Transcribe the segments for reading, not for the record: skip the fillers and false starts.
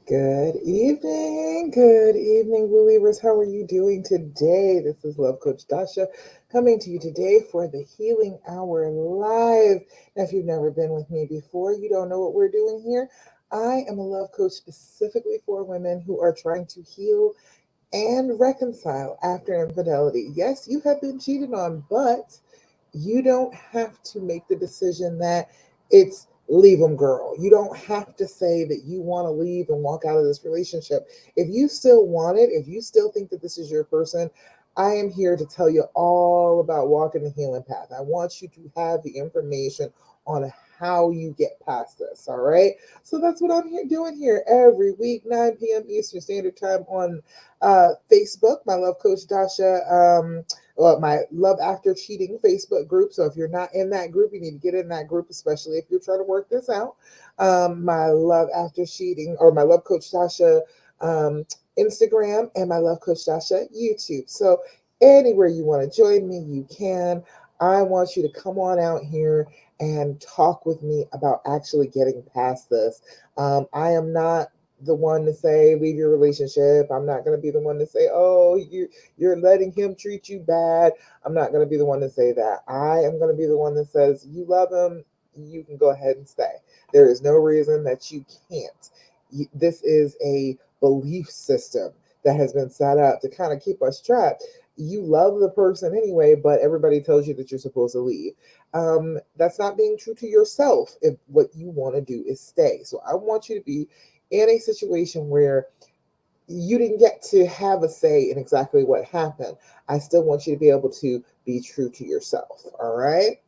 Good evening, believers. How are you doing today? This is Love Coach Dasha coming to you today for the Healing Hour Live. Now, if you've never been with me before, you don't know what we're doing here. I am a love coach specifically for women who are trying to heal and reconcile after infidelity. Yes, you have been cheated on, but you don't have to make the decision that it's leave them, girl. You don't have to say that you want to leave and walk out of this relationship. If you still want it, if you still think that this is your person, I am here to tell you all about walking the healing path. I want you to have the information on how you get past this. All right. So that's what I'm here doing here every week, 9 p.m. Eastern Standard Time on Facebook, my love coach Dasha. My Love After Cheating Facebook group. So if you're not in that group, you need to get in that group, especially if you're trying to work this out. My Love After Cheating or my Love Coach Dasha Instagram and my Love Coach Dasha YouTube. So anywhere you want to join me, you can. I want you to come on out here and talk with me about actually getting past this. I am not the one to say leave your relationship. I'm not going to be the one to say, oh, you're letting him treat you bad. I'm not going to be the one to say that. I am going to be the one that says you love him, you can go ahead and stay. There is no reason that you can't. This is a belief system that has been set up to kind of keep us trapped. You love the person anyway, but everybody tells you that you're supposed to leave. That's not being true to yourself if what you want to do is stay. So I want you to be in a situation where you didn't get to have a say in exactly what happened. I still want you to be able to be true to yourself. All right.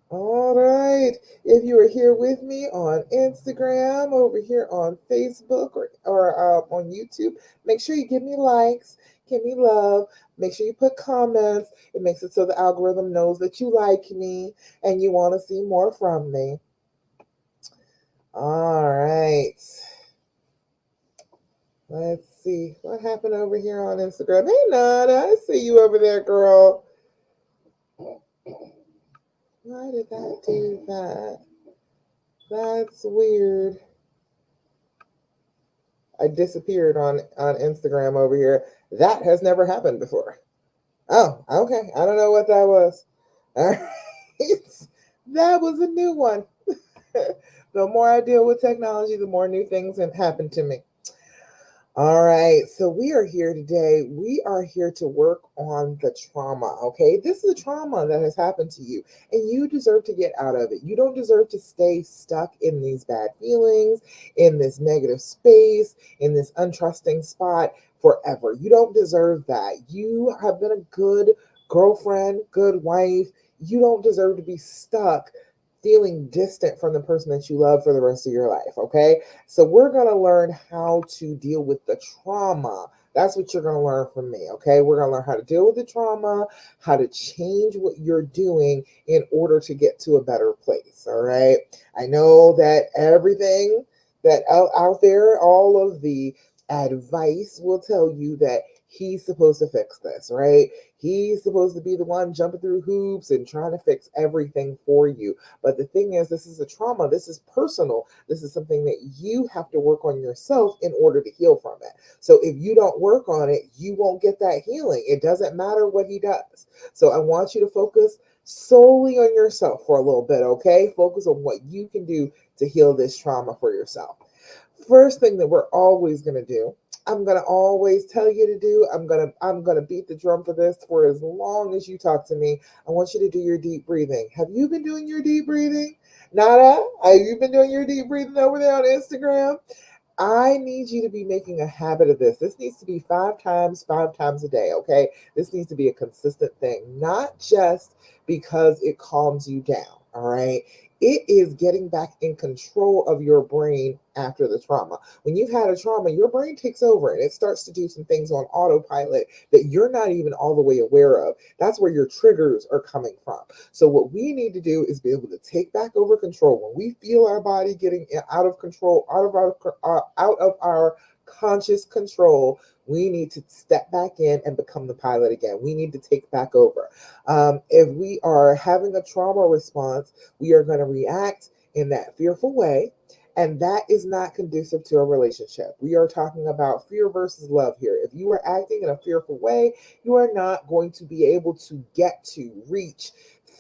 All right. If you are here with me on Instagram, over here on Facebook, or on YouTube, make sure you give me likes, give me love. Make sure you put comments. It makes it so the algorithm knows that you like me and you want to see more from me. All right. Let's see what happened over here on Instagram. Hey, Nada, I see you over there, girl. Why did that do that? That's weird. I disappeared on Instagram over here. That has never happened before. Oh, okay. I don't know what that was. All right. That was a new one. The more I deal with technology, the more new things have happened to me. All right, so we are here today. We are here to work on the trauma, okay? This is a trauma that has happened to you, and you deserve to get out of it. You don't deserve to stay stuck in these bad feelings, in this negative space, in this untrusting spot forever. You don't deserve that. You have been a good girlfriend, good wife. You don't deserve to be stuck feeling distant from the person that you love for the rest of your life, okay? So we're going to learn how to deal with the trauma. That's what you're going to learn from me, okay? We're going to learn how to deal with the trauma, how to change what you're doing in order to get to a better place, all right? I know that everything that out there, all of the advice will tell you that he's supposed to fix this, right? He's supposed to be the one jumping through hoops and trying to fix everything for you. But the thing is, this is a trauma. This is personal. This is something that you have to work on yourself in order to heal from it. So if you don't work on it, you won't get that healing. It doesn't matter what he does. So I want you to focus solely on yourself for a little bit, okay? Focus on what you can do to heal this trauma for yourself. First thing that we're always going to do, I'm going to always tell you to do, I'm going to beat the drum for this for as long as you talk to me. I want you to do your deep breathing. Have you been doing your deep breathing? Nada, have you been doing your deep breathing over there on Instagram? I need you to be making a habit of this. This needs to be 5 times a day, okay? This needs to be a consistent thing, not just because it calms you down, all right? It is getting back in control of your brain after the trauma. When you've had a trauma, your brain takes over and it starts to do some things on autopilot that you're not even all the way aware of. That's where your triggers are coming from. So, what we need to do is be able to take back over control. When we feel our body getting out of control, out of our conscious control, we need to step back in and become the pilot again. We need to take back over. If we are having a trauma response, we are going to react in that fearful way. And that is not conducive to a relationship. We are talking about fear versus love here. If you are acting in a fearful way, you are not going to be able to get to, reach,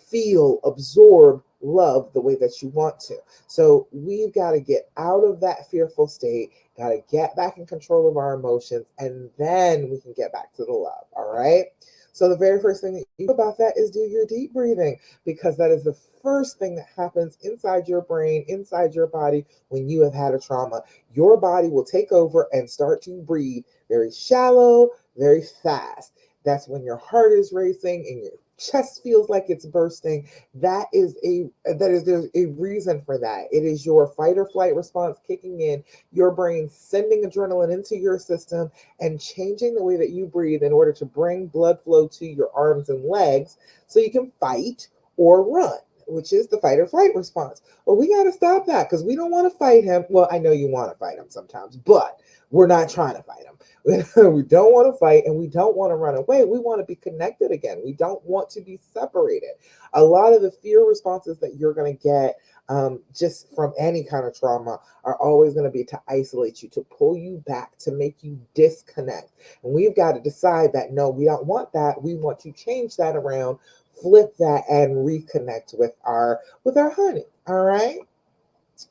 feel, absorb love the way that you want to. So we've got to get out of that fearful state, got to get back in control of our emotions, and then we can get back to the love. All right. So the very first thing that you do about that is do your deep breathing, because that is the first thing that happens inside your brain, inside your body when you have had a trauma. Your body will take over and start to breathe very shallow, very fast. That's when your heart is racing and your chest feels like it's bursting. There's a reason for that. It is your fight or flight response kicking in, your brain sending adrenaline into your system and changing the way that you breathe in order to bring blood flow to your arms and legs so you can fight or run, which is the fight or flight response. Well, we got to stop that because we don't want to fight him. Well, I know you want to fight him sometimes, but we're not trying to fight him. We don't want to fight and we don't want to run away. We want to be connected again. We don't want to be separated. A lot of the fear responses that you're going to get just from any kind of trauma are always going to be to isolate you, to pull you back, to make you disconnect. And we've got to decide that no, we don't want that. We want to change that around, flip that, and reconnect with our honey. All right.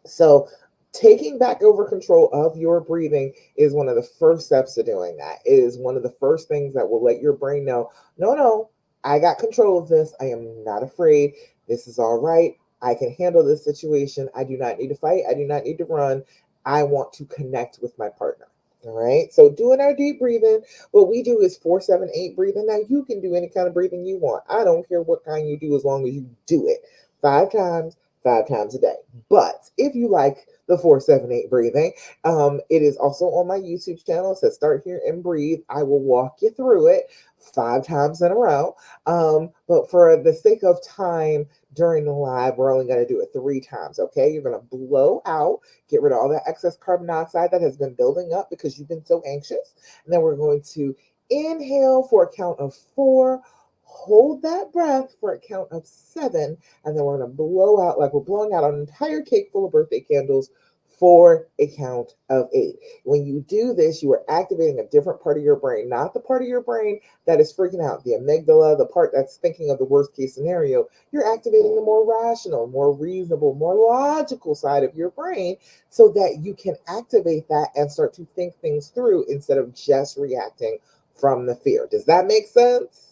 So taking back over control of your breathing is one of the first steps to doing that. It is one of the first things that will let your brain know, no, I got control of this. I am not afraid. This is all right. I can handle this situation. I do not need to fight. I do not need to run. I want to connect with my partner. All right. So doing our deep breathing, what we do is 4-7-8 breathing. Now you can do any kind of breathing you want. I don't care what kind you do as long as you do it 5 times, 5 times a day. But if you like the 4-7-8 breathing, it is also on my YouTube channel. It says Start Here and Breathe. I will walk you through it 5 times in a row. But for the sake of time during the live, we're only going to do it 3 times. Okay. You're going to blow out, get rid of all that excess carbon dioxide that has been building up because you've been so anxious. And then we're going to inhale for a count of 4. Hold that breath for a count of 7, and then we're going to blow out like we're blowing out an entire cake full of birthday candles for a count of 8. When you do this, you are activating a different part of your brain, not the part of your brain that is freaking out, the amygdala, the part that's thinking of the worst case scenario. You're activating the more rational, more reasonable, more logical side of your brain so that you can activate that and start to think things through instead of just reacting from the fear. Does that make sense?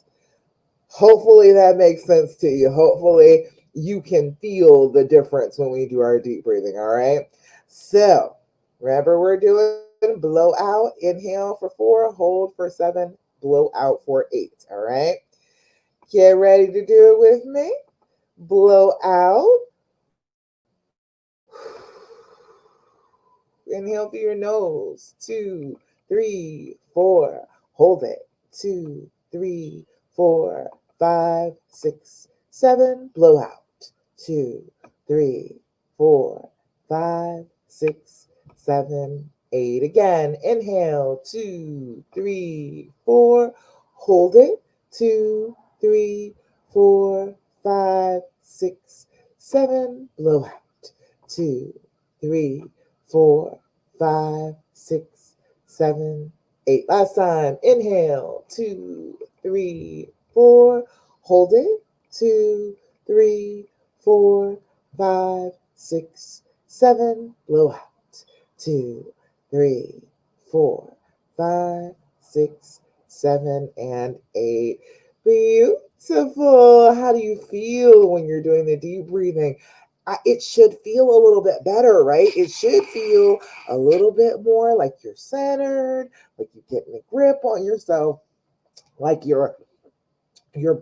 Hopefully that makes sense to you. Hopefully you can feel the difference when we do our deep breathing. All right. So remember, we're doing blow out, inhale for 4, hold for 7, blow out for 8. All right. Get ready to do it with me. Blow out. Inhale through your nose. 2, 3, 4. Hold it. 2, 3, 4, 5, 6, 7. Blow out. 2, 3, 4, 5, 6, 7, 8. Again. Inhale. 2, 3, 4. Hold it. 2, 3, 4, 5, 6, 7. Blow out. 2, 3, 4, 5, 6, 7, 8. Last time. Inhale. 2, 3, 4. Hold it. 2, 3, 4, 5, 6, 7. Blow out. 2, 3, 4, 5, 6, 7, and 8. Beautiful. How do you feel when you're doing the deep breathing? It should feel a little bit better, right? It should feel a little bit more like you're centered, like you're getting a grip on yourself, like your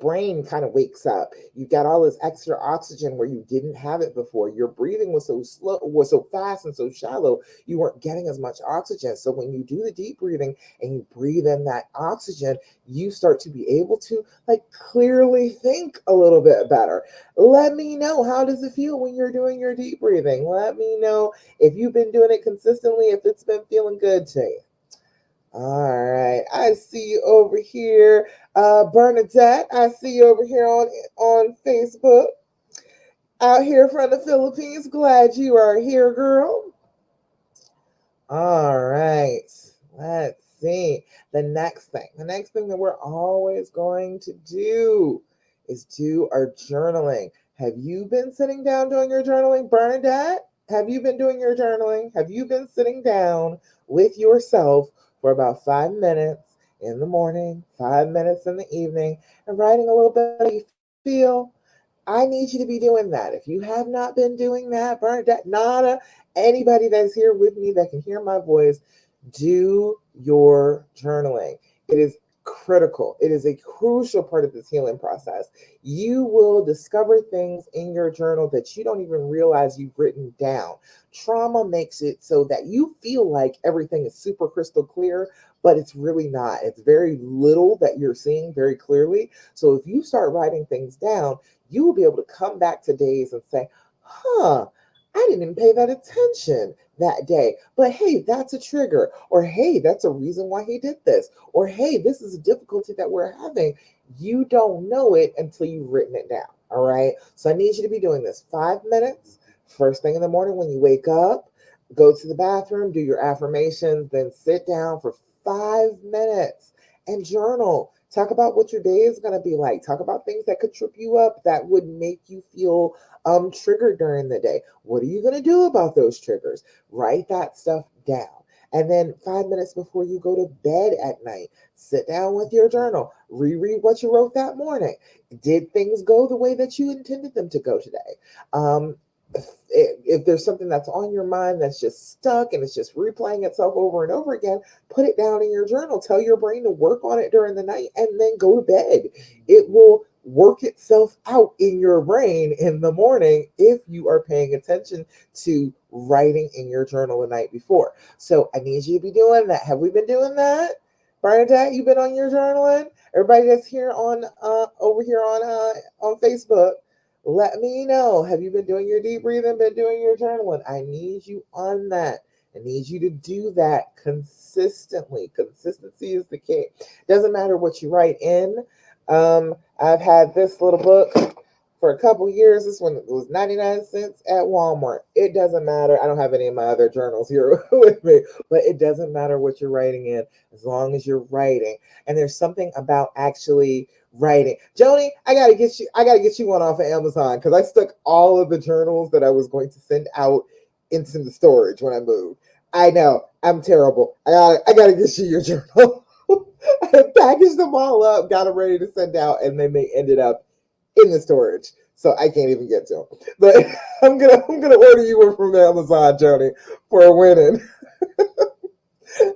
brain kind of wakes up. You got all this extra oxygen where you didn't have it before. Your breathing was so slow, was so fast and so shallow, you weren't getting as much oxygen. So when you do the deep breathing and you breathe in that oxygen, you start to be able to like clearly think a little bit better. Let me know, how does it feel when you're doing your deep breathing? Let me know if you've been doing it consistently, if it's been feeling good to you. All right, I see you over here, Bernadette. I see you over here on Facebook, out here from the Philippines. Glad you are here, girl. All right. Let's see. The next thing that we're always going to do is do our journaling. Have you been sitting down doing your journaling, Bernadette? Have you been doing your journaling? Have you been sitting down with yourself for about 5 minutes in the morning, 5 minutes in the evening, and writing a little bit how you feel? I need you to be doing that. If you have not been doing that, Bernadette, Nana, anybody that's here with me that can hear my voice, do your journaling. It is critical. It is a crucial part of this healing process. You will discover things in your journal that you don't even realize you've written down. Trauma makes it so that you feel like everything is super crystal clear, but it's really not. It's very little that you're seeing very clearly. So if you start writing things down, you will be able to come back to days and say, huh, I didn't even pay that attention that day. But hey, that's a trigger. Or hey, that's a reason why he did this. Or hey, this is a difficulty that we're having. You don't know it until you've written it down. All right. So I need you to be doing this 5 minutes, first thing in the morning when you wake up, go to the bathroom, do your affirmations, then sit down for 5 minutes and journal. Talk about what your day is going to be like. Talk about things that could trip you up that would make you feel triggered during the day. What are you going to do about those triggers? Write that stuff down. And then 5 minutes before you go to bed at night, sit down with your journal, reread what you wrote that morning. Did things go the way that you intended them to go today? Um, if there's something that's on your mind that's just stuck and it's just replaying itself over and over again, put it down in your journal. Tell your brain to work on it during the night and then go to bed. It will work itself out in your brain in the morning if you are paying attention to writing in your journal the night before. So I need you to be doing that. Have we been doing that? Bernadette, you been on your journaling? Everybody that's here on over here on Facebook, let me know. Have you been doing your deep breathing, been doing your journaling? I need you on that. I need you to do that consistently. Consistency is the key. Doesn't matter what you write in. I've had this little book for a couple years. This one was 99 cents at Walmart. It doesn't matter. I don't have any of my other journals here with me, but it doesn't matter what you're writing in as long as you're writing. And there's something about actually writing. Joni, I gotta get you one off of Amazon because I stuck all of the journals that I was going to send out into the storage when I moved. I know, I'm terrible. I gotta get you your journal. I packaged them all up, got them ready to send out, and then they ended up in the storage. So I can't even get to them. But I'm gonna order you one from Amazon, Joni, for a winning.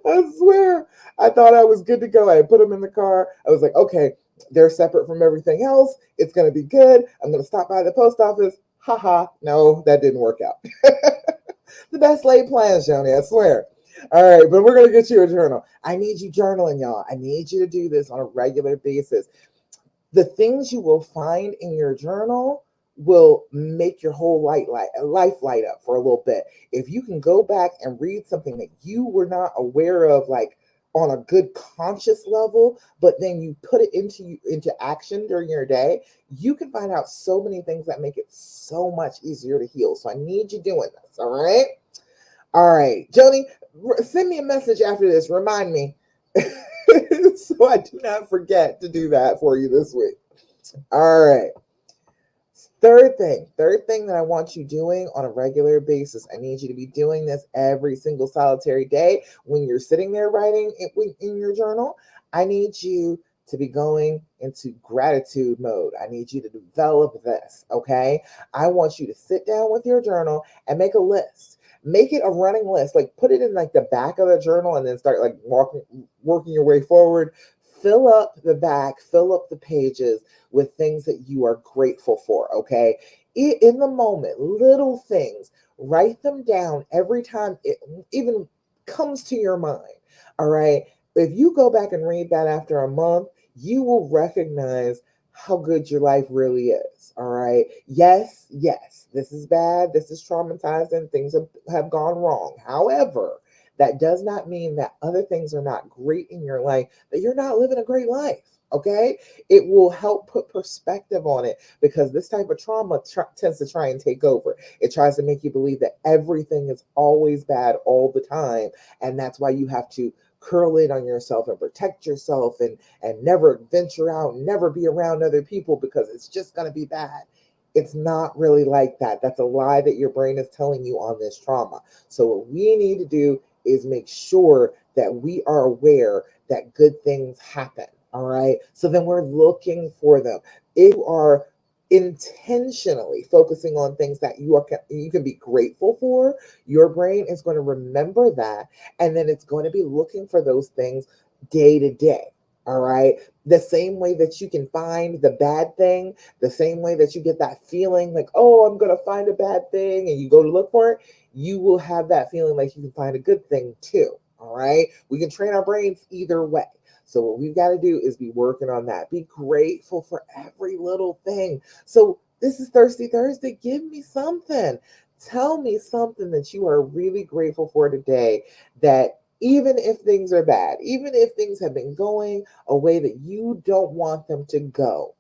I swear. I thought I was good to go. I put them in the car. I was like, okay, they're separate from everything else. It's going to be good. I'm going to stop by the post office. Haha. No, that didn't work out. The best laid plans, Joni, I swear. All right, but we're going to get you a journal. I need you journaling, y'all. I need you to do this on a regular basis. The things you will find in your journal will make your whole life light up for a little bit. If you can go back and read something that you were not aware of, like on a good conscious level, but then you put it into action during your day, you can find out so many things that make it so much easier to heal. So I need you doing this. All right. All right, Joni, send me a message after this. Remind me so I do not forget to do that for you this week. All right. Third thing that I want you doing on a regular basis. I need you to be doing this every single solitary day when you're sitting there writing in your journal. I need you to be going into gratitude mode. I need you to develop this, okay? I want you to sit down with your journal and make a list. Make it a running list. Like put it in like the back of the journal and then start like working your way forward. Fill up the back, fill up the pages with things that you are grateful for, okay? In the moment, little things, write them down every time it even comes to your mind, all right? If you go back and read that after a month, you will recognize how good your life really is, all right? Yes, this is bad, this is traumatizing, things have gone wrong. However, that does not mean that other things are not great in your life, that you're not living a great life. Okay, it will help put perspective on it because this type of trauma tends to try and take over. It tries to make you believe that everything is always bad all the time, and that's why you have to curl in on yourself and protect yourself and never venture out, never be around other people because it's just going to be bad. It's not really like that. That's a lie that your brain is telling you on this trauma. So what we need to do is make sure that we are aware that good things happen. All right. So then we're looking for them. If you are intentionally focusing on things that you can be grateful for, your brain is going to remember that, and then it's going to be looking for those things day to day. All right. The same way that you can find the bad thing, the same way that you get that feeling like, oh, I'm going to find a bad thing, and you go to look for it, you will have that feeling like you can find a good thing too. All right. We can train our brains either way. So what we've got to do is be working on that. Be grateful for every little thing. So this is Thirsty Thursday. Give me something. Tell me something that you are really grateful for today, that even if things are bad, even if things have been going a way that you don't want them to go,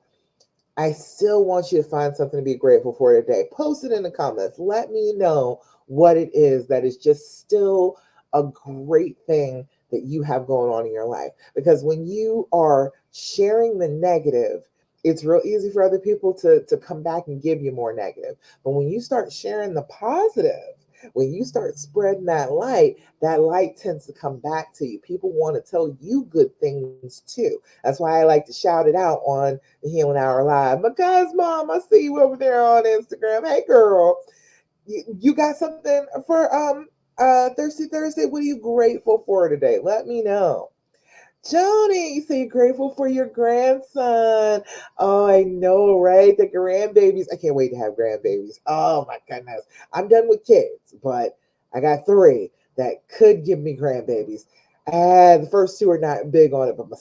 I still want you to find something to be grateful for today. Post it in the comments. Let me know what it is that is just still a great thing that you have going on in your life. Because when you are sharing the negative, it's real easy for other people to come back and give you more negative. But when you start sharing the positive, when you start spreading that light tends to come back to you. People want to tell you good things too. That's why I like to shout it out on the Healing Hour Live. Because, Mom, I see you over there on Instagram. Hey, girl, you got something for Thirsty Thursday? What are you grateful for today? Let me know. Joni, you say you're grateful for your grandson. Oh, I know, right? The grandbabies. I can't wait to have grandbabies. Oh my goodness. I'm done with kids, but I got three that could give me grandbabies. The first two are not big on it, but my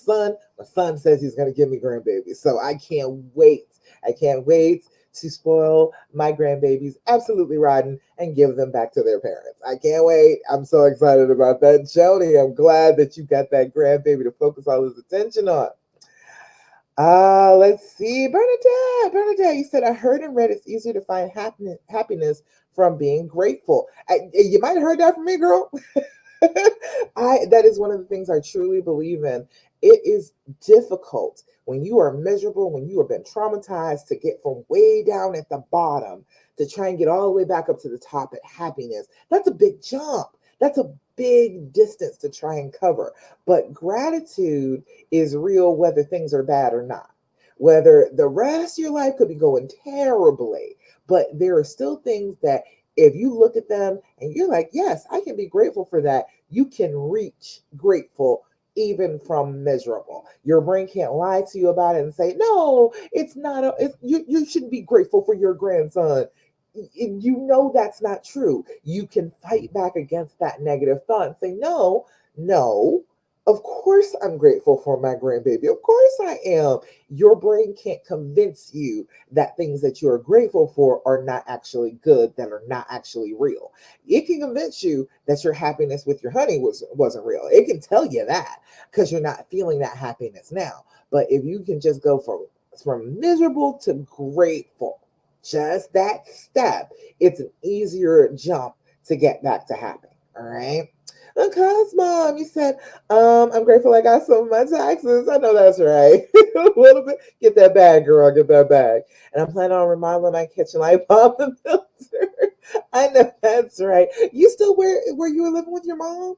son says he's gonna give me grandbabies. So I can't wait. I can't wait to spoil my grandbabies absolutely rotten and give them back to their parents. I can't wait. I'm so excited about that. Joni, I'm glad that you got that grandbaby to focus all his attention on. Let's see. Bernadette, you said, I heard and read it's easier to find happiness from being grateful. You might have heard that from me, girl. That is one of the things I truly believe in. It is difficult when you are miserable, when you have been traumatized, to get from way down at the bottom to try and get all the way back up to the top at happiness. That's a big jump. That's a big distance to try and cover. But gratitude is real whether things are bad or not. Whether the rest of your life could be going terribly, but there are still things that if you look at them and you're like, yes, I can be grateful for that, you can reach grateful even from miserable. Your brain can't lie to you about it and say, no, it's not, you shouldn't be grateful for your grandson. You know that's not true. You can fight back against that negative thought and say, no, no, of course I'm grateful for my grandbaby. Of course I am. Your brain can't convince you that things that you're grateful for are not actually good, that are not actually real. It can convince you that your happiness with your honey wasn't real. It can tell you that because you're not feeling that happiness now. But if you can just go from miserable to grateful, just that step, it's an easier jump to get back to happy. All right. Because, Mom, you said, I'm grateful I got some of my taxes. I know that's right. A little bit. Get that bag, girl. Get that bag. And I'm planning on remodeling my kitchen like Bob the Builder. I know that's right. You still where you were living with your mom?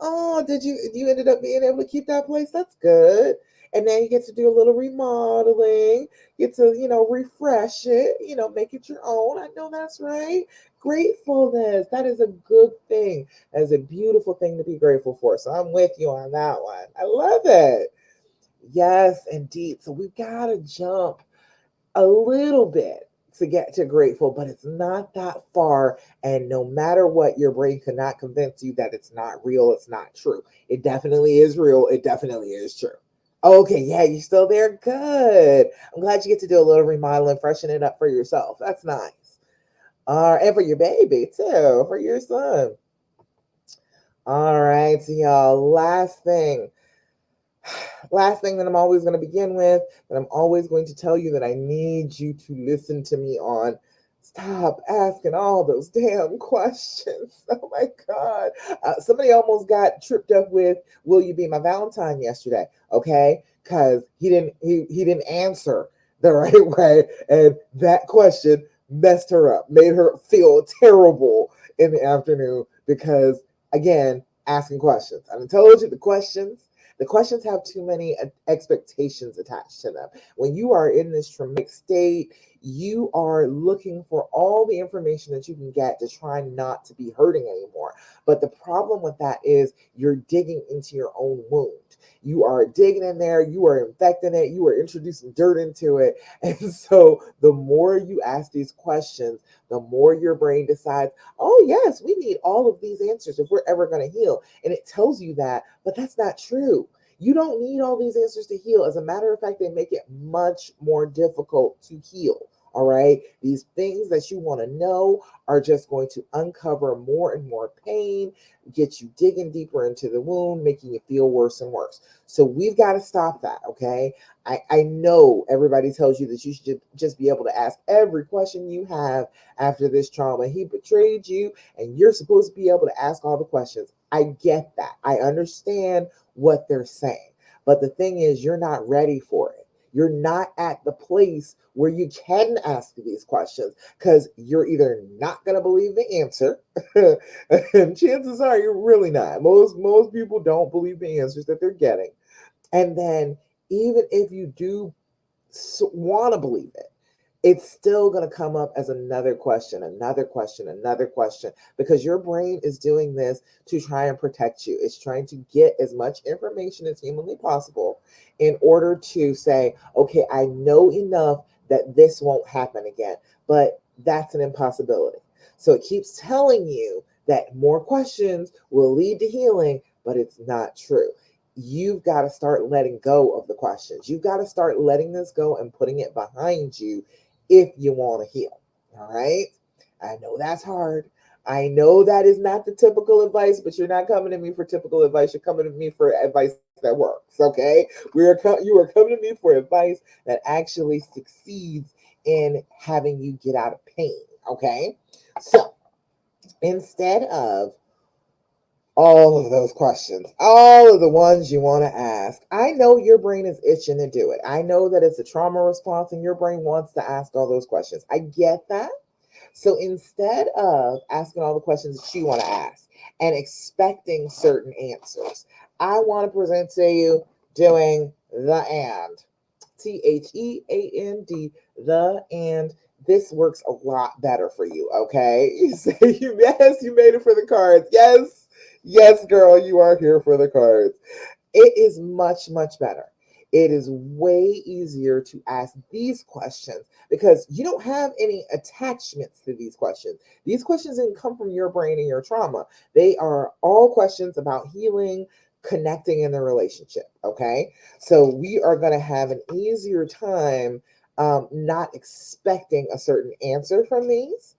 Oh, did you ended up being able to keep that place? That's good. And now you get to do a little remodeling, get to, refresh it, make it your own. I know that's right. Gratefulness. That is a good thing. That is a beautiful thing to be grateful for. So I'm with you on that one. I love it. Yes, indeed. So we've got to jump a little bit to get to grateful, but it's not that far. And no matter what, your brain cannot convince you that it's not real, it's not true. It definitely is real. It definitely is true. Okay, yeah, you're still there. Good. I'm glad you get to do a little remodeling, freshen it up for yourself. That's nice. And for your baby too, for your son. All right, so y'all, last thing. Last thing that I'm always going to begin with, that I'm always going to tell you that I need you to listen to me on. Stop asking all those damn questions. Oh my God. Somebody almost got tripped up with, "Will you be my Valentine?" yesterday. Okay. Because he didn't answer the right way. And that question messed her up, made her feel terrible in the afternoon because, again, asking questions. I told you the questions have too many expectations attached to them. When you are in this traumatic state, you are looking for all the information that you can get to try not to be hurting anymore. But the problem with that is you're digging into your own wound. You are digging in there, you are infecting it, you are introducing dirt into it. And so the more you ask these questions, the more your brain decides, "Oh, yes, we need all of these answers if we're ever going to heal." And it tells you that, but that's not true. You don't need all these answers to heal. As a matter of fact, they make it much more difficult to heal. All right. These things that you want to know are just going to uncover more and more pain, get you digging deeper into the wound, making you feel worse and worse. So we've got to stop that. Okay. I know everybody tells you that you should just be able to ask every question you have after this trauma. He betrayed you, and you're supposed to be able to ask all the questions. I get that. I understand what they're saying. But the thing is, you're not ready for it. You're not at the place where you can ask these questions because you're either not going to believe the answer, and chances are you're really not. Most people don't believe the answers that they're getting. And then even if you do want to believe it, it's still going to come up as another question, another question, another question, because your brain is doing this to try and protect you. It's trying to get as much information as humanly possible in order to say, okay, I know enough that this won't happen again. But that's an impossibility. So it keeps telling you that more questions will lead to healing, but it's not true. You've got to start letting go of the questions. You've got to start letting this go and putting it behind you if you want to heal. All right. I know that's hard. I know that is not the typical advice, but you're not coming to me for typical advice. You're coming to me for advice that works. Okay. You are coming to me for advice that actually succeeds in having you get out of pain. Okay. So instead of all of those questions, all of the ones you want to ask. I know your brain is itching to do it. I know that it's a trauma response and your brain wants to ask all those questions. I get that. So instead of asking all the questions that you want to ask and expecting certain answers, I want to present to you doing the and. THEAND, the and. This works a lot better for you, okay? You say, yes, you made it for the cards. Yes, yes, girl, you are here for the cards. It is much, much better. It is way easier to ask these questions because you don't have any attachments to these questions. These questions didn't come from your brain and your trauma. They are all questions about healing, connecting in the relationship. Okay. So we are going to have an easier time not expecting a certain answer from these.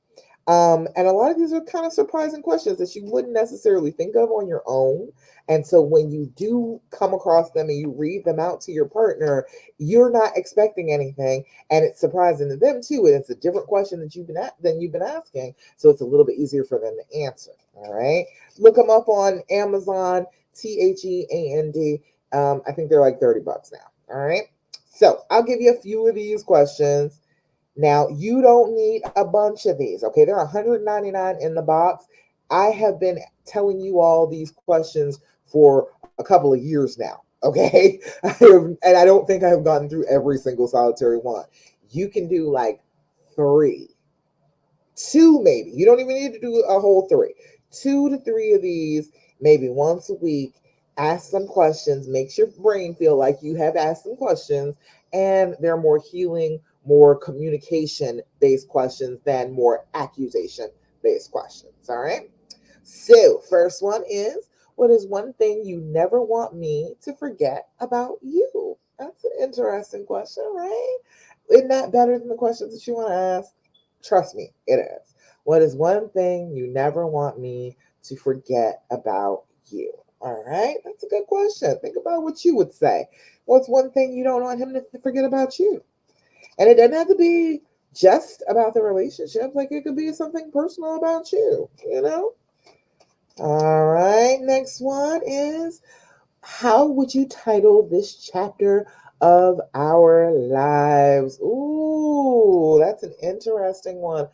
And a lot of these are kind of surprising questions that you wouldn't necessarily think of on your own. And so when you do come across them and you read them out to your partner, you're not expecting anything, and it's surprising to them too. And it's a different question that you've been asking, so it's a little bit easier for them to answer. All right, look them up on Amazon. THEAND. I think they're like $30 now. All right, so I'll give you a few of these questions. Now, you don't need a bunch of these, okay? They're 199 in the box. I have been telling you all these questions for a couple of years now, okay? And I don't think I have gotten through every single solitary one. You can do like three, two maybe. You don't even need to do a whole three. 2 to 3 of these, maybe once a week. Ask some questions, makes your brain feel like you have asked some questions, and they're more healing, more communication based questions than more accusation based questions. All right. So, first one is, what is one thing you never want me to forget about you? That's an interesting question, right? Isn't that better than the questions that you want to ask? Trust me, it is. What is one thing you never want me to forget about you? All right, that's a good question. Think about what you would say. What's one thing you don't want him to forget about you? And it doesn't have to be just about the relationship. Like it could be something personal about you, you know? All right, next one is, how would you title this chapter of our lives? Ooh, that's an interesting one.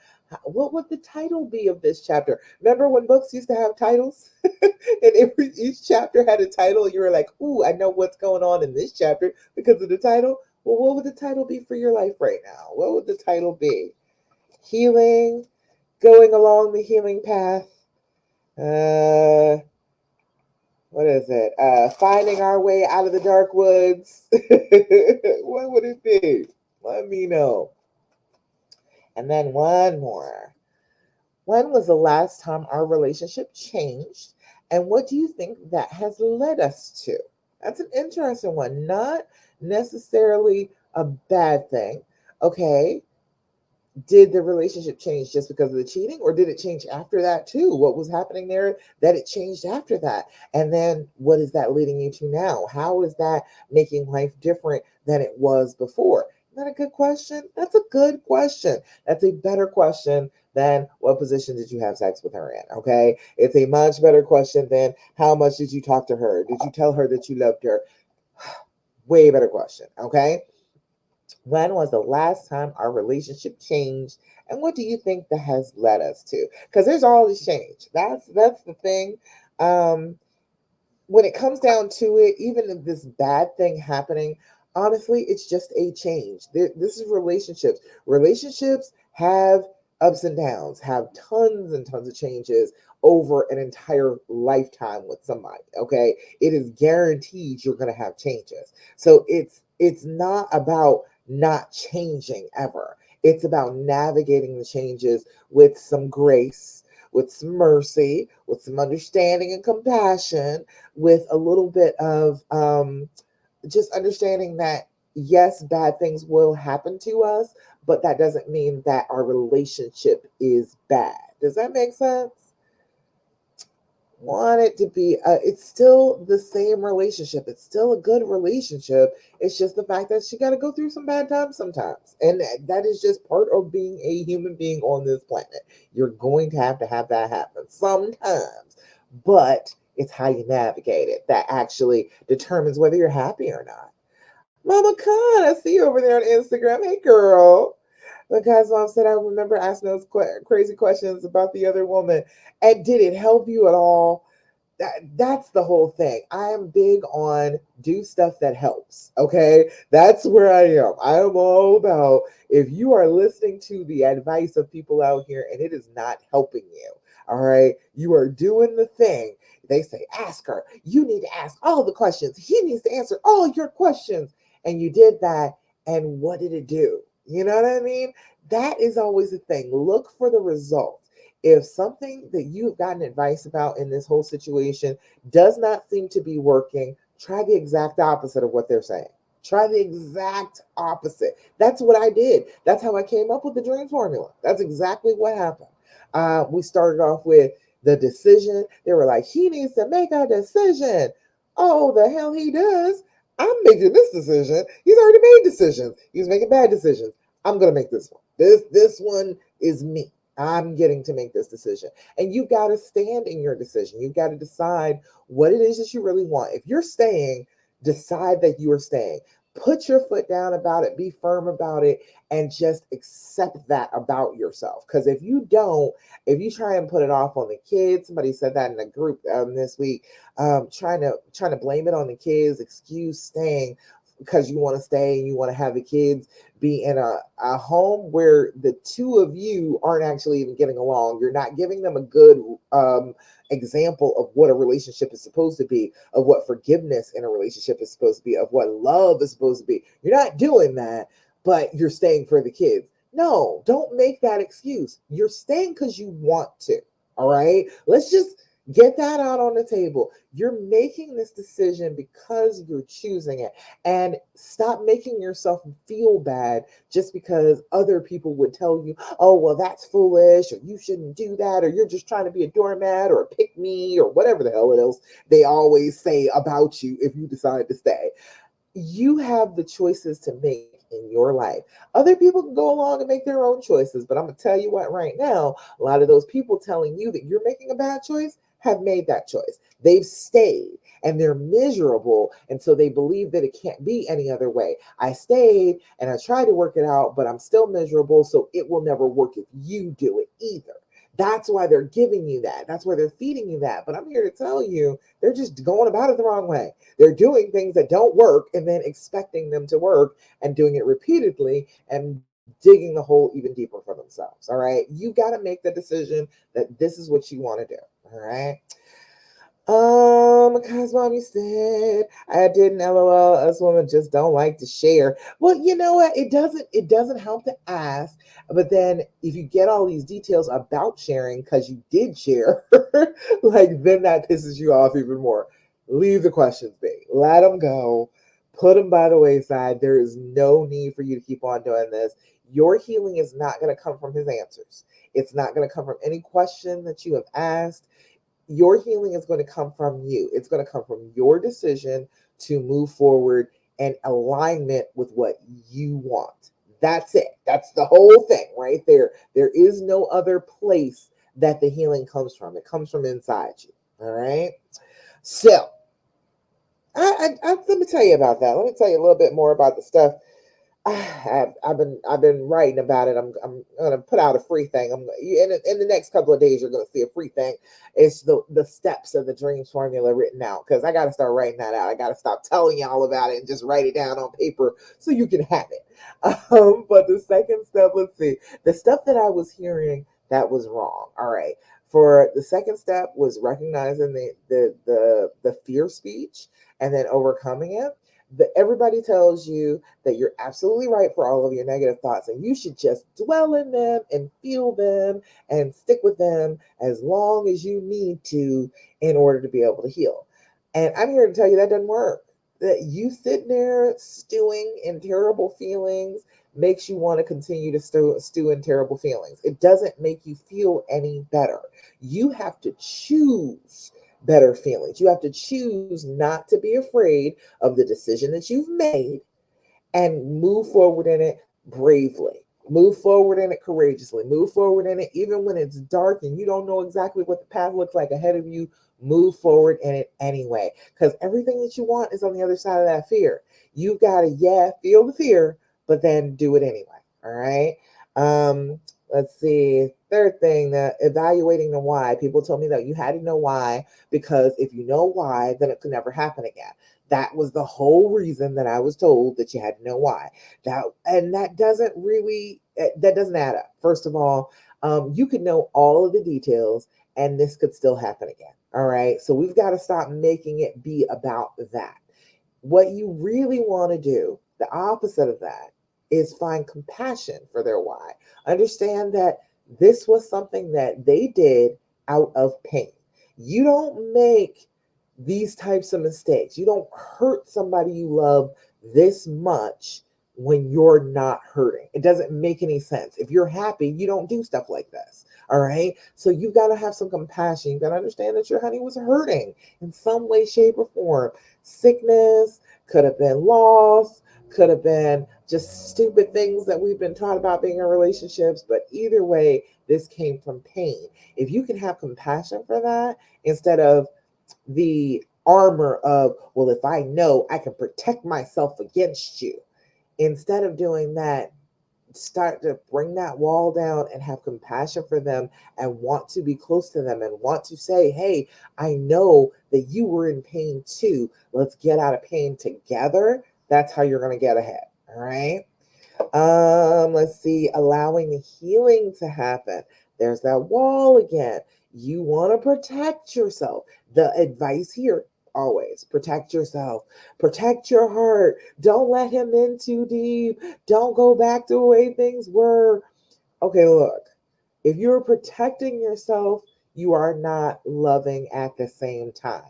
What would the title be of this chapter? Remember when books used to have titles? And each chapter had a title. You were like, ooh, I know what's going on in this chapter because of the title. Well, what would the title be for your life right now? What would the title be? Healing, going along the healing path. Uh, what is it? Finding our way out of the dark woods. What would it be? Let me know. And then one more. When was the last time our relationship changed? And what do you think that has led us to? That's an interesting one. Not necessarily a bad thing. Okay, did the relationship change just because of the cheating, or did it change after that too? What was happening there that it changed after that? And then what is that leading you to now? How is that making life different than it was before? Isn't that a good question? That's a good question. That's a better question than what position did you have sex with her in? Okay, it's a much better question than how much did you talk to her, did you tell her that you loved her? Way better question. Okay, when was the last time our relationship changed? And what do you think that has led us to? Because there's always change. That's the thing. Um, when it comes down to it, even if this bad thing happening, honestly, it's just a change. This is relationships. Relationships have ups and downs, have tons and tons of changes over an entire lifetime with somebody. Okay, it is guaranteed you're going to have changes. So it's not about not changing ever. It's about navigating the changes with some grace, with some mercy, with some understanding and compassion, with a little bit of just understanding that yes, bad things will happen to us, but that doesn't mean that our relationship is bad. Does that make sense? Want it to be it's still the same relationship, it's still a good relationship. It's just the fact that she got to go through some bad times sometimes, and that is just part of being a human being on this planet. You're going to have that happen sometimes, but it's how you navigate it that actually determines whether you're happy or not. Mama Khan, I see you over there on Instagram. Hey girl. Because mom said, I remember asking those crazy questions about the other woman. And did it help you at all? That's the whole thing. I am big on do stuff that helps. Okay. That's where I am. I am all about if you are listening to the advice of people out here and it is not helping you. All right. You are doing the thing. They say, ask her. You need to ask all the questions. He needs to answer all your questions. And you did that. And what did it do? You know what I mean? That is always the thing. Look for the results. If something that you have gotten advice about in this whole situation does not seem to be working, try the exact opposite of what they're saying. Try the exact opposite. That's what I did. That's how I came up with the dream formula. That's exactly what happened. We started off with the decision. They were like, he needs to make a decision. Oh, the hell he does. I'm making this decision. He's already made decisions. He's making bad decisions. I'm gonna make this one. This one is me. I'm getting to make this decision. And you've got to stand in your decision. You've got to decide what it is that you really want. If you're staying, decide that you are staying. Put your foot down about it, be firm about it, and just accept that about yourself. Because if you don't, if you try and put it off on the kids, somebody said that in a group this week, trying to blame it on the kids, excuse staying because you want to stay and you want to have the kids be in a home where the two of you aren't actually even getting along. You're not giving them a good example of what a relationship is supposed to be, of what forgiveness in a relationship is supposed to be, of what love is supposed to be. You're not doing that, but you're staying for the kids. No, don't make that excuse. You're staying because you want to. All right. Let's just Get that out on the table. You're making this decision because you're choosing it. And stop making yourself feel bad just because other people would tell you, oh, well, that's foolish, or you shouldn't do that, or you're just trying to be a doormat or a pick me, or whatever the hell else they always say about you if you decide to stay. You have the choices to make in your life. Other people can go along and make their own choices, but I'm going to tell you what, right now, a lot of those people telling you that you're making a bad choice have made that choice. They've stayed and they're miserable. And so they believe that it can't be any other way. I stayed and I tried to work it out, but I'm still miserable. So it will never work if you do it either. That's why they're giving you that. That's why they're feeding you that. But I'm here to tell you, they're just going about it the wrong way. They're doing things that don't work and then expecting them to work and doing it repeatedly and digging the hole even deeper for themselves. All right. You got to make the decision that this is what you want to do. All right. Because mommy said I didn't LOL. Us women just don't like to share. Well, you know what? It doesn't help to ask. But then if you get all these details about sharing because you did share, like then that pisses you off even more. Leave the questions be. Let them go. Put them by the wayside. There is no need for you to keep on doing this. Your healing is not going to come from his answers. It's not going to come from any question that you have asked. Your healing is going to come from you. It's going to come from your decision to move forward and alignment with what you want. That's it. That's the whole thing right there. There is no other place that the healing comes from. It comes from inside you. All right. So, let me tell you about that. Let me tell you a little bit more about the stuff I've been writing about it. I'm gonna put out a free thing. In the next couple of days. You're gonna see a free thing. It's the steps of the dreams formula written out because I got to start writing that out. I got to stop telling y'all about it and just write it down on paper so you can have it. But the second step, let's see, the stuff that I was hearing that was wrong. All right. For the second step was recognizing the fear speech and then overcoming it. Everybody tells you that you're absolutely right for all of your negative thoughts, and you should just dwell in them and feel them and stick with them as long as you need to in order to be able to heal. And I'm here to tell you that doesn't work. That you sitting there stewing in terrible feelings makes you want to continue to stew in terrible feelings. It doesn't make you feel any better. You have to choose better feelings. You have to choose not to be afraid of the decision that you've made and move forward in it bravely. Move forward in it courageously. Move forward in it even when it's dark and you don't know exactly what the path looks like ahead of you. Move forward in it anyway. Because everything that you want is on the other side of that fear. You've got to, yeah, feel the fear, but then do it anyway. All right. Let's see. Third thing, that evaluating the why. People told me that you had to know why, because if you know why, then it could never happen again. That was the whole reason that I was told that you had to know why. That doesn't really, that doesn't add up. First of all, you could know all of the details and this could still happen again. All right. So we've got to stop making it be about that. What you really want to do, the opposite of that, is find compassion for their why. Understand that this was something that they did out of pain. You don't make these types of mistakes. You don't hurt somebody you love this much when you're not hurting. It doesn't make any sense. If you're happy, you don't do stuff like this. All right. So you've got to have some compassion. You've got to understand that your honey was hurting in some way, shape, or form. Sickness, could have been loss, could have been just stupid things that we've been taught about being in relationships. But either way, this came from pain. If you can have compassion for that instead of the armor of, well, if I know I can protect myself against you, instead of doing that, start to bring that wall down and have compassion for them and want to be close to them and want to say, hey, I know that you were in pain too. Let's get out of pain together. That's how you're going to get ahead. All right. Let's see, allowing the healing to happen. There's that wall again. You want to protect yourself. The advice here, always protect yourself, protect your heart. Don't let him in too deep. Don't go back to the way things were. Okay, look, if you're protecting yourself, you are not loving at the same time.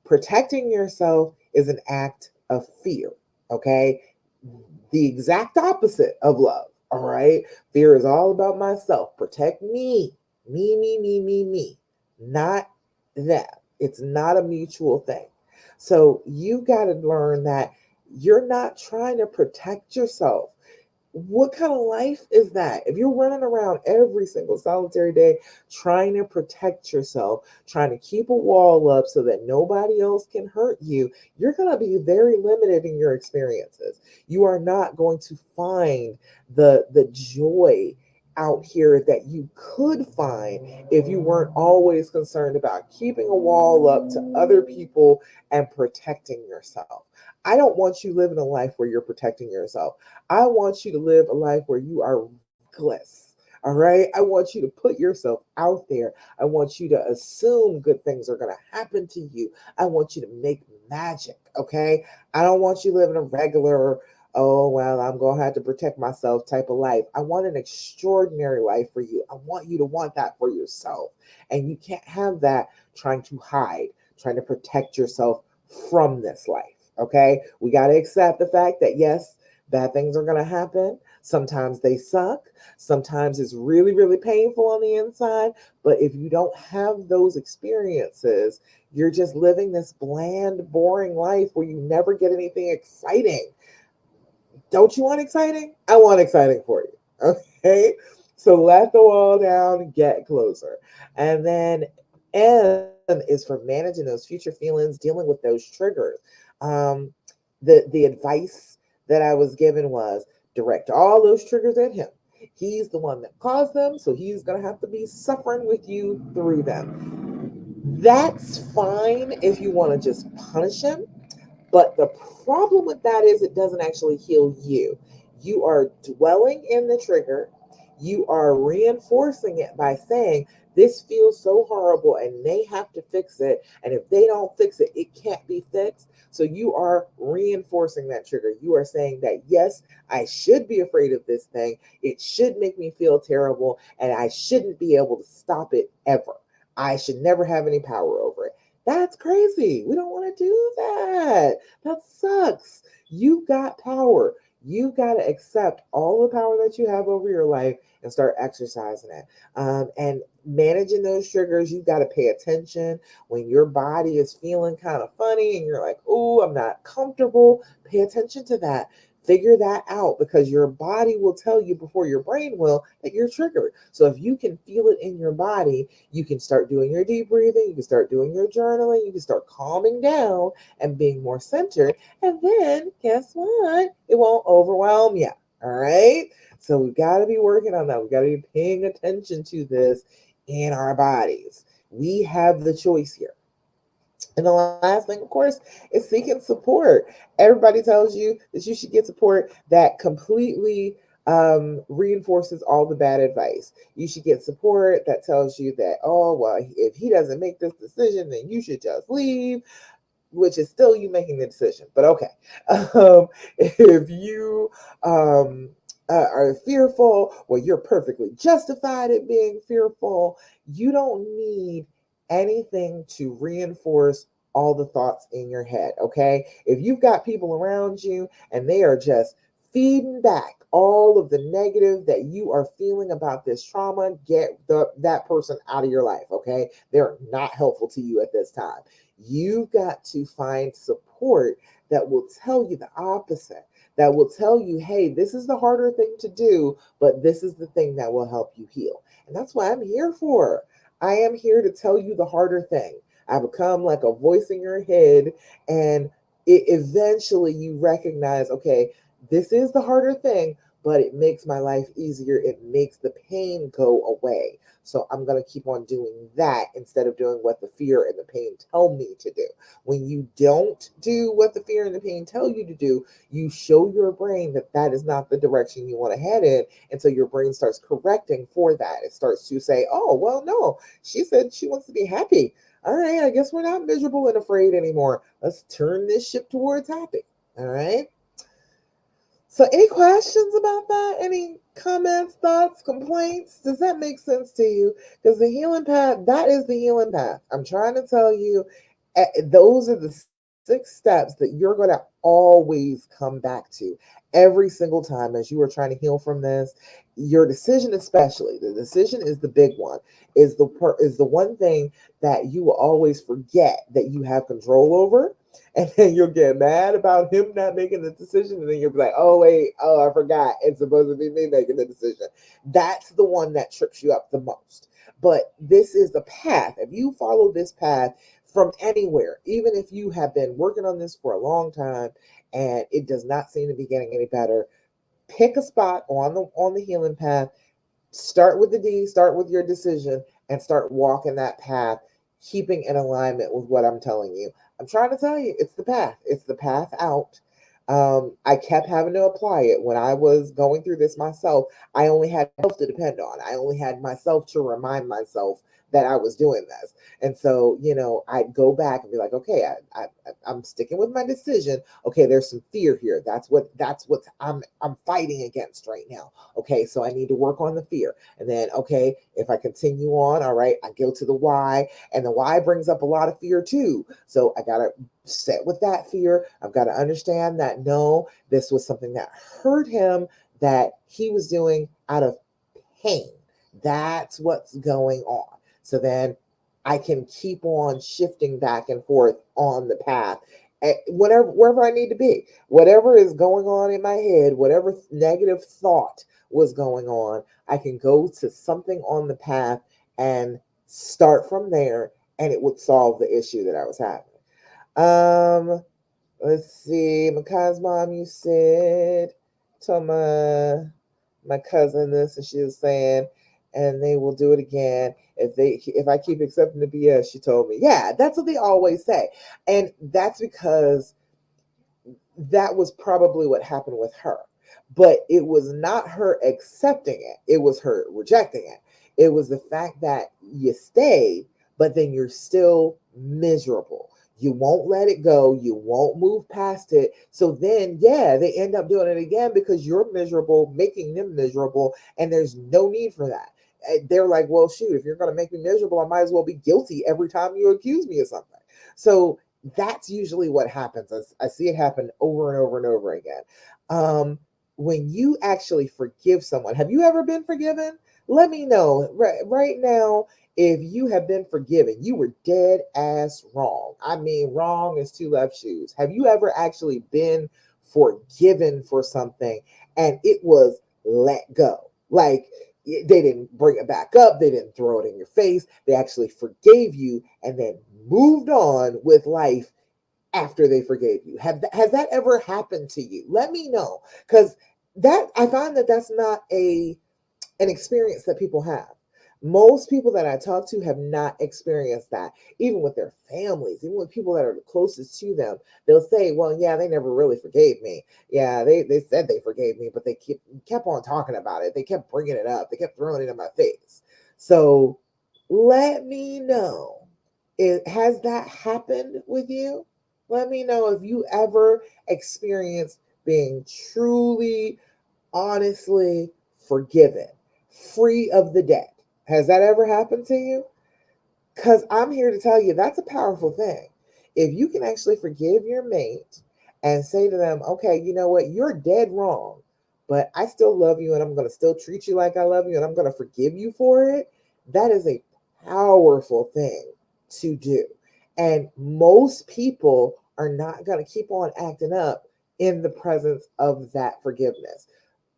Protecting yourself is an act of fear, okay? The exact opposite of love, all right? Fear is all about myself. Protect me, me, not them. It's not a mutual thing. So you got to learn that you're not trying to protect yourself. What kind of life is that? If you're running around every single solitary day trying to protect yourself, trying to keep a wall up so that nobody else can hurt you, you're going to be very limited in your experiences. You are not going to find the joy out here that you could find if you weren't always concerned about keeping a wall up to other people and protecting yourself. I don't want you living a life where you're protecting yourself. I want you to live a life where you are reckless. All right. I want you to put yourself out there. I want you to assume good things are going to happen to you. I want you to make magic. Okay. I don't want you living a regular, oh, well, I'm going to have to protect myself type of life. I want an extraordinary life for you. I want you to want that for yourself. And you can't have that trying to hide, trying to protect yourself from this life. Okay. We got to accept the fact that, yes, bad things are going to happen. Sometimes they suck. Sometimes it's really, really painful on the inside. But if you don't have those experiences, you're just living this bland, boring life where you never get anything exciting. Don't you want exciting? I want exciting for you. Okay. So let the wall down, get closer. And then M is for managing those future feelings, dealing with those triggers. Um, the advice that I was given was direct all those triggers at him. He's the one that caused them, so he's gonna have to be suffering with you through them. That's fine if you want to just punish him, but the problem with that is it doesn't actually heal you. You are dwelling in the trigger. You are reinforcing it by saying, this feels so horrible and they have to fix it. And if they don't fix it, it can't be fixed. So you are reinforcing that trigger. You are saying that, yes, I should be afraid of this thing. It should make me feel terrible and I shouldn't be able to stop it ever. I should never have any power over it. That's crazy. We don't want to do that. That sucks. You got power. You got to accept all the power that you have over your life and start exercising it. And managing those triggers, you got to pay attention when your body is feeling kind of funny and you're like, oh, I'm not comfortable. Pay attention to that. Figure that out because your body will tell you before your brain will that you're triggered. So if you can feel it in your body, you can start doing your deep breathing, you can start doing your journaling, you can start calming down and being more centered. And then guess what? It won't overwhelm you. All right. So we got to be working on that. We got to be paying attention to this in our bodies. We have the choice here. And the last thing, of course, is seeking support. Everybody tells you that you should get support that completely reinforces all the bad advice. You should get support that tells you that, oh, well, if he doesn't make this decision, then you should just leave, which is still you making the decision. But okay, if you are fearful, well, you're perfectly justified in being fearful. You don't need anything to reinforce all the thoughts in your head. Okay, if you've got people around you and they are just feeding back all of the negative that you are feeling about this trauma, get that person out of your life. Okay, they're not helpful to you at this time. You've got to find support that will tell you the opposite, that will tell you, hey, this is the harder thing to do, but this is the thing that will help you heal. And that's what I'm here for. I am here to tell you the harder thing. I become like a voice in your head, and eventually you recognize, okay, this is the harder thing, but it makes my life easier. It makes the pain go away. So I'm going to keep on doing that instead of doing what the fear and the pain tell me to do. When you don't do what the fear and the pain tell you to do, you show your brain that that is not the direction you want to head in. And so your brain starts correcting for that. It starts to say, oh, well, no, she said she wants to be happy. All right, I guess we're not miserable and afraid anymore. Let's turn this ship towards happy. All right. So, any questions about that? Any comments, thoughts, complaints? Does that make sense to you? Because the healing path, that is the healing path. I'm trying to tell you, those are the 6 steps that you're going to always come back to every single time as you are trying to heal from this. Your decision, especially the decision, is the big one. Is the one thing that you will always forget that you have control over, and then you'll get mad about him not making the decision, and then you'll be like, oh wait, oh I forgot, it's supposed to be me making the decision. That's the one that trips you up the most. But this is the path. If you follow this path from anywhere, even if you have been working on this for a long time and it does not seem to be getting any better, pick a spot on the healing path. Start with the D, start with your decision, and start walking that path, keeping in alignment with what I'm telling you. I'm trying to tell you, it's the path. It's the path out. I kept having to apply it when I was going through this myself. I only had myself to depend on. I only had myself to remind myself that I was doing this. And so, I'd go back and be like, okay, I'm sticking with my decision. Okay, there's some fear here. That's what I'm fighting against right now. Okay, so I need to work on the fear. And then, okay, if I continue on, all right, I go to the why, and the why brings up a lot of fear too. So I got to sit with that fear. I've got to understand that no, this was something that hurt him, that he was doing out of pain. That's what's going on. So then I can keep on shifting back and forth on the path. Wherever I need to be, whatever is going on in my head, whatever negative thought was going on, I can go to something on the path and start from there, and it would solve the issue that I was having. Let's see, Makai's mom, you said, told my cousin this, and she was saying, and they will do it again if I keep accepting the BS. She told me, yeah, that's what they always say, and that's because that was probably what happened with her. But it was not her accepting it, it was her rejecting it. It was the fact that you stayed, but then you're still miserable. You won't let it go. You won't move past it. So then, yeah, they end up doing it again because you're miserable, making them miserable, and there's no need for that. They're like, well, shoot, if you're going to make me miserable, I might as well be guilty every time you accuse me of something. So that's usually what happens. I see it happen over and over and over again. Um, when you actually forgive someone, have you ever been forgiven? Let me know right now if you have been forgiven. You were dead ass wrong. I mean, wrong as two left shoes. Have you ever actually been forgiven for something and it was let go? Like, they didn't bring it back up, they didn't throw it in your face, they actually forgave you and then moved on with life after they forgave you. Has that ever happened to you? Let me know, because that I find that that's not an experience that people have. Most people that I talk to have not experienced that, even with their families, even with people that are the closest to them. They'll say, well, yeah, they never really forgave me. Yeah, they said they forgave me, but they kept on talking about it. They kept bringing it up. They kept throwing it in my face. So let me know. Has that happened with you? Let me know if you ever experienced being truly, honestly forgiven, free of the debt. Has that ever happened to you? Because I'm here to tell you that's a powerful thing. If you can actually forgive your mate and say to them, okay, you know what, you're dead wrong, but I still love you and I'm going to still treat you like I love you and I'm going to forgive you for it, that is a powerful thing to do. And most people are not going to keep on acting up in the presence of that forgiveness.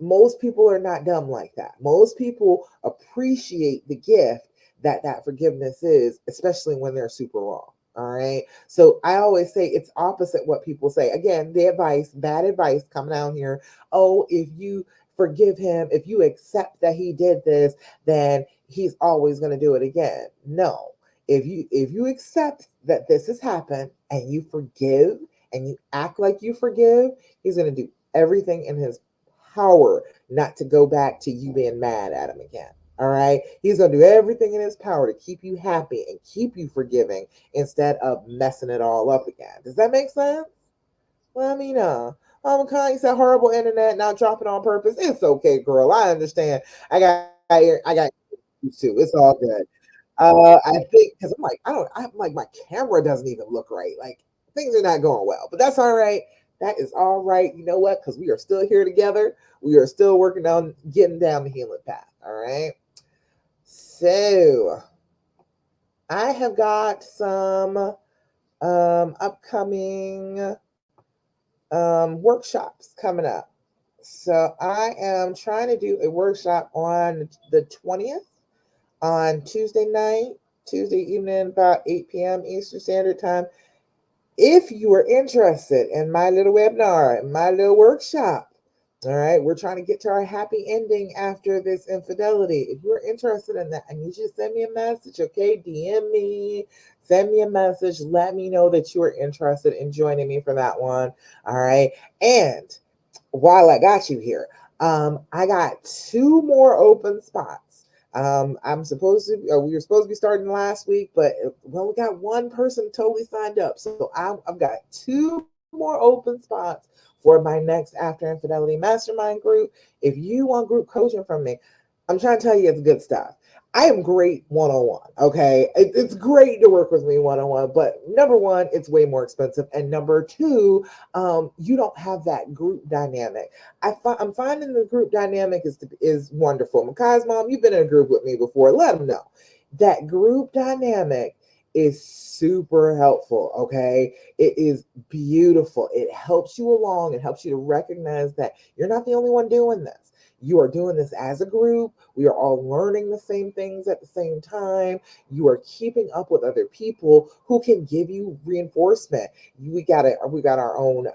Most people are not dumb like that. Most people appreciate the gift that forgiveness is, especially when they're super wrong. All right. So I always say it's opposite what people say. Again, the advice, bad advice coming out here. Oh, if you forgive him, if you accept that he did this, then he's always going to do it again. No. If you accept that this has happened and you forgive and you act like you forgive, he's going to do everything in his power not to go back to you being mad at him again. All right. He's going to do everything in his power to keep you happy and keep you forgiving instead of messing it all up again. Does that make sense? Let me know. Kai, you said horrible internet, not dropping on purpose. It's okay, girl. I understand. I got used to. It's all good. I think because I'm like my camera doesn't even look right. Like things are not going well, but that's all right. That is all right. You know what? Because we are still here together. We are still working on getting down the healing path. All right. So I have got some upcoming workshops coming up. So I am trying to do a workshop on the 20th on Tuesday night, Tuesday evening, about 8 p.m. Eastern Standard Time. If you are interested in my little webinar, my little workshop, all right, we're trying to get to our happy ending after this infidelity. If you're interested in that, I need you to send me a message, okay? DM me, send me a message. Let me know that you are interested in joining me for that one, all right? And while I got you here, I got two more open spots. I'm supposed to, we were supposed to be starting last week, but well, we got one person totally signed up. So I've got two more open spots for my next After Infidelity Mastermind group. If you want group coaching from me, I'm trying to tell you it's good stuff. I am great one on one. Okay. It's great to work with me one on one, but number one, it's way more expensive. And number two, you don't have that group dynamic. I'm finding the group dynamic is wonderful. Makai's mom, you've been in a group with me before. Let them know that group dynamic is super helpful. Okay. It is beautiful. It helps you along. It helps you to recognize that you're not the only one doing this. You are doing this as a group. We are all learning the same things at the same time. You are keeping up with other people who can give you reinforcement. We got our own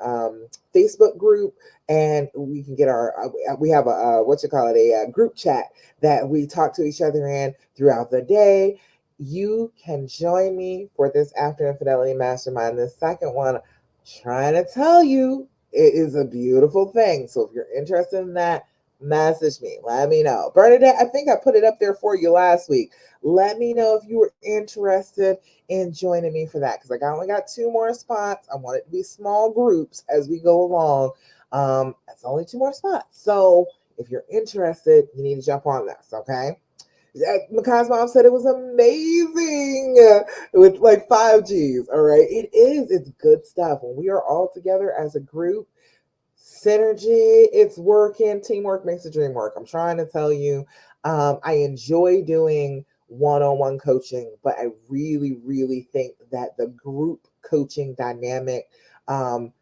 Facebook group, and we can get our we have a what you call it, a group chat that we talk to each other in throughout the day. You can join me for this After Infidelity Mastermind. The second one, trying to tell you, it is a beautiful thing. So if you're interested in that, message me. Let me know. Bernadette, I think I put it up there for you last week. Let me know if you were interested in joining me for that, because I only got two more spots. I want it to be small groups as we go along. That's only two more spots. So if you're interested, you need to jump on this, okay? Makai's mom said it was amazing with like 5Gs. All right. It is. It's good stuff. When we are all together as a group, synergy, it's working. Teamwork makes the dream work. I'm trying to tell you, I enjoy doing one-on-one coaching, but I really, really think that the group coaching dynamic, um,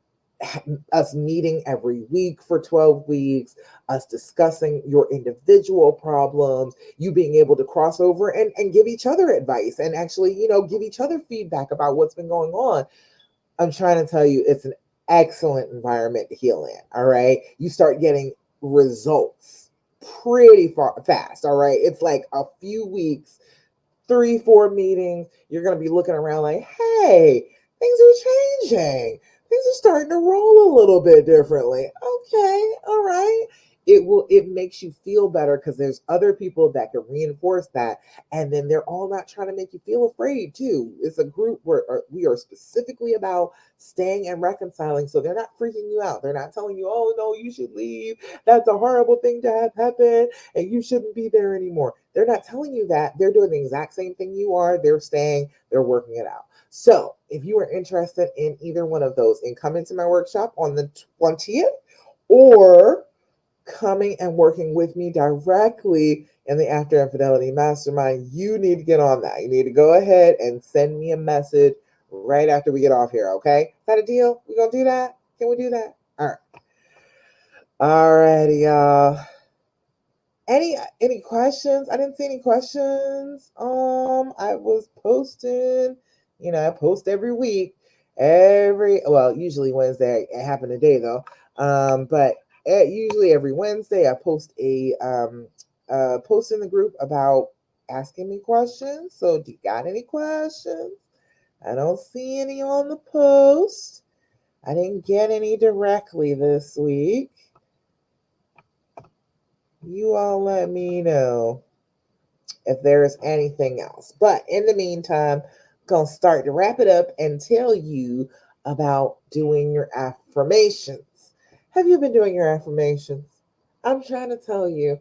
us meeting every week for 12 weeks, us discussing your individual problems, you being able to cross over and give each other advice and actually, give each other feedback about what's been going on. I'm trying to tell you, it's an excellent environment to heal in. All right. You start getting results pretty fast. All right. It's like a few weeks, 3, 4 meetings. You're going to be looking around like, hey, things are changing. Things are starting to roll a little bit differently. Okay. All right. It makes you feel better because there's other people that can reinforce that, and then they're all not trying to make you feel afraid too. It's a group where we are specifically about staying and reconciling, so they're not freaking you out. They're not telling you, oh no, you should leave, that's a horrible thing to have happen and you shouldn't be there anymore. They're not telling you that. They're doing the exact same thing you are. They're staying, they're working it out. So if you are interested in either one of those, in coming to my workshop on the 20th, or coming and working with me directly in the After Infidelity Mastermind, you need to get on that. You need to go ahead and send me a message right after we get off here, okay? Is that a deal? We gonna do that? Can we do that? All right. All righty, y'all. Any questions? I didn't see any questions. I was posting, I post every week, usually Wednesday. It happened today though. But usually every Wednesday I post a post in the group about asking me questions. So do you got any questions? I don't see any on the post. I didn't get any directly this week. You all let me know if there's anything else. But in the meantime, I'm going to start to wrap it up and tell you about doing your affirmations. Have you been doing your affirmations? I'm trying to tell you,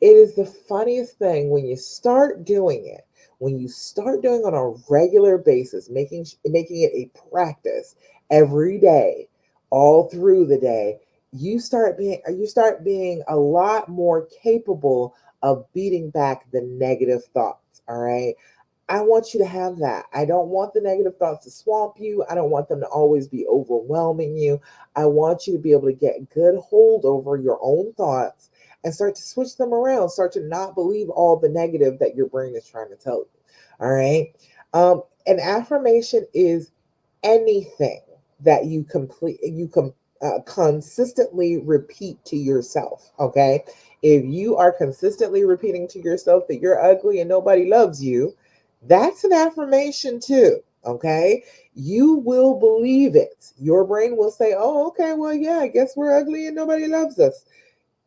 it is the funniest thing when you start doing it. When you start doing it on a regular basis, making it a practice every day, all through the day, you start being a lot more capable of beating back the negative thoughts. All right. I want you to have that. I don't want the negative thoughts to swamp you. I don't want them to always be overwhelming you. I want you to be able to get good hold over your own thoughts and start to switch them around. Start to not believe all the negative that your brain is trying to tell you. All right. An affirmation is anything that consistently repeat to yourself. Okay. If you are consistently repeating to yourself that you're ugly and nobody loves you, that's an affirmation too. Okay. You will believe it. Your brain will say, oh, okay, well, yeah, I guess we're ugly and nobody loves us.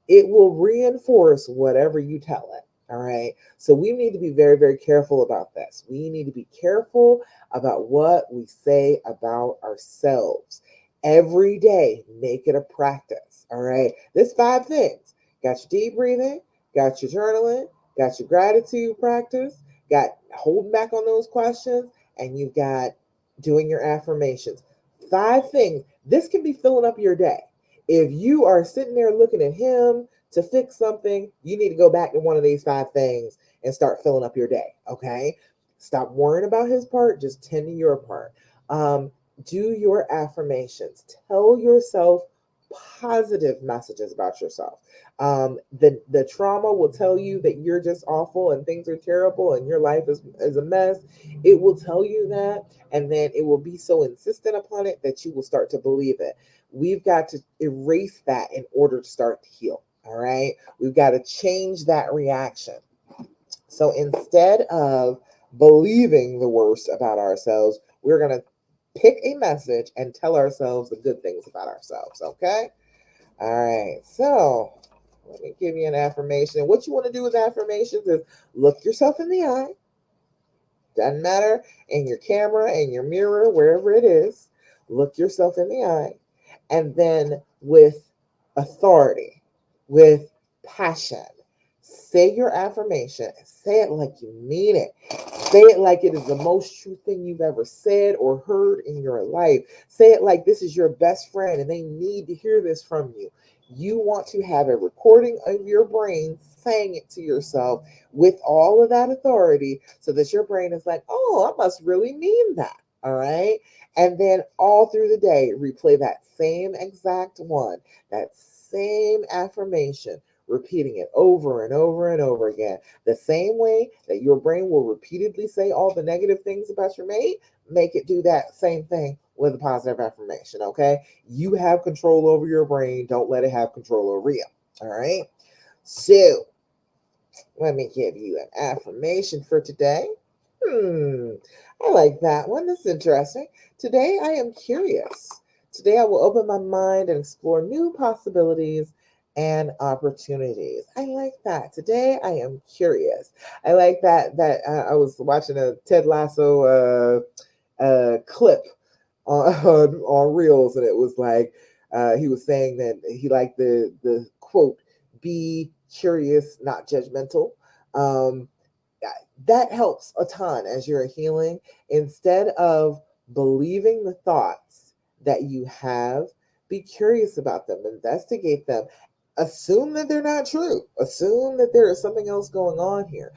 It will reinforce whatever you tell it. All right. So we need to be very, very careful about this. We need to be careful about what we say about ourselves. Every day, make it a practice. All right. There's 5 things. Got your deep breathing, got your journaling, got your gratitude practice, got holding back on those questions, and you've got doing your affirmations. 5 things. This can be filling up your day. If you are sitting there looking at him to fix something, you need to go back to one of these 5 things and start filling up your day. Okay. Stop worrying about his part, just tend to your part. Um, do your affirmations. Tell yourself positive messages about yourself. The trauma will tell you that you're just awful and things are terrible and your life is a mess. It will tell you that, and then it will be so insistent upon it that you will start to believe it. We've got to erase that in order to start to heal. All right. We've got to change that reaction. So instead of believing the worst about ourselves, we're going to pick a message and tell ourselves the good things about ourselves. Okay. All right. So let me give you an affirmation. What you want to do with affirmations is look yourself in the eye. Doesn't matter, in your camera, in your mirror, wherever it is. Look yourself in the eye. And then with authority, with passion, say your affirmation. Say it like you mean it. Say it like it is the most true thing you've ever said or heard in your life. Say it like this is your best friend and they need to hear this from you. You want to have a recording of your brain saying it to yourself with all of that authority so that your brain is like, oh, I must really mean that. All right. And then all through the day, replay that same exact one, that same affirmation, repeating it over and over and over again. The same way that your brain will repeatedly say all the negative things about your mate, make it do that same thing with a positive affirmation. Okay. You have control over your brain. Don't let it have control over you. All right. So let me give you an affirmation for today. Hmm, I like that one. That's interesting. Today I am curious. Today I will open my mind and explore new possibilities and opportunities. I like that. Today I am curious. I like that I was watching a Ted Lasso clip on Reels, and it was like he was saying that he liked the quote, "Be curious, not judgmental." Um, that helps a ton as you're healing. Instead of believing the thoughts that you have, be curious about them, investigate them, assume that they're not true, assume that there is something else going on here.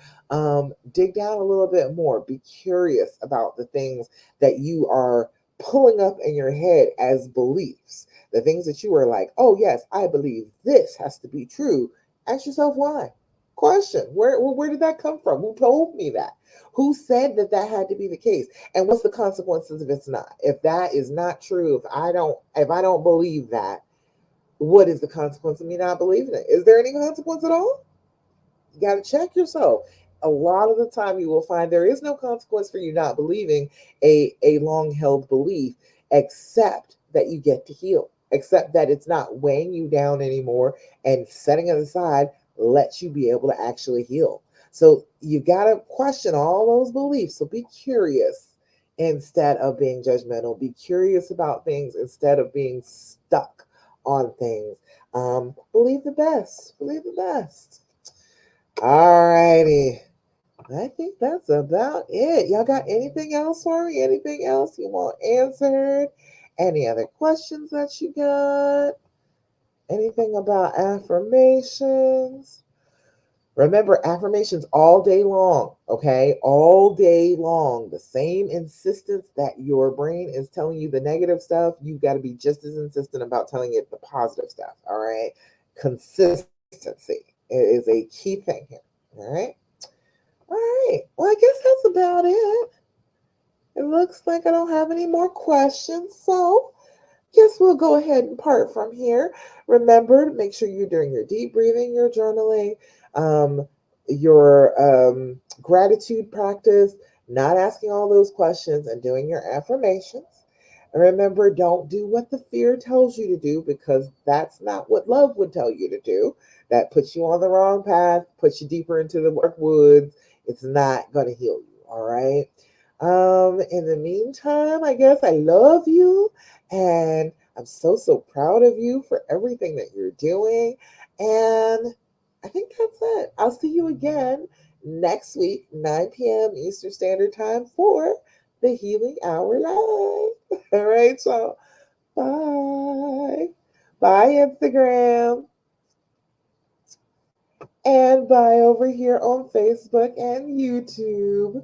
Dig down a little bit more, be curious about the things that you are pulling up in your head as beliefs, the things that you are like, oh yes, I believe this has to be true. Ask yourself why. Question: where did that come from? Who told me that? Who said that that had to be the case? And what's the consequences if it's not? If that is not true, if I don't believe that, what is the consequence of me not believing it? Is there any consequence at all? You got to check yourself. A lot of the time, you will find there is no consequence for you not believing a long held belief, except that you get to heal, except that it's not weighing you down anymore, and setting it aside lets you be able to actually heal. So you got to question all those beliefs. So be curious instead of being judgmental. Be curious about things instead of being stuck on things. Believe the best. Believe the best. All righty. I think that's about it. Y'all got anything else for me? Anything else you want answered? Any other questions that you got? Anything about affirmations? Remember, affirmations all day long, okay? All day long. The same insistence that your brain is telling you the negative stuff, you've got to be just as insistent about telling it the positive stuff, all right? Consistency is a key thing here, all right? All right. Well, I guess that's about it. It looks like I don't have any more questions, so guess we'll go ahead and part from here. Remember to make sure you're doing your deep breathing, your journaling, your gratitude practice, not asking all those questions, and doing your affirmations. And remember, don't do what the fear tells you to do because that's not what love would tell you to do. That puts you on the wrong path, puts you deeper into the dark woods. It's not going to heal you. All right. In the meantime, I guess I love you and I'm so proud of you for everything that you're doing. And I think that's it. I'll see you again next week, 9 p.m. Eastern Standard Time for the Healing Hour Live. All right, so bye. Bye, Instagram. And bye over here on Facebook and YouTube.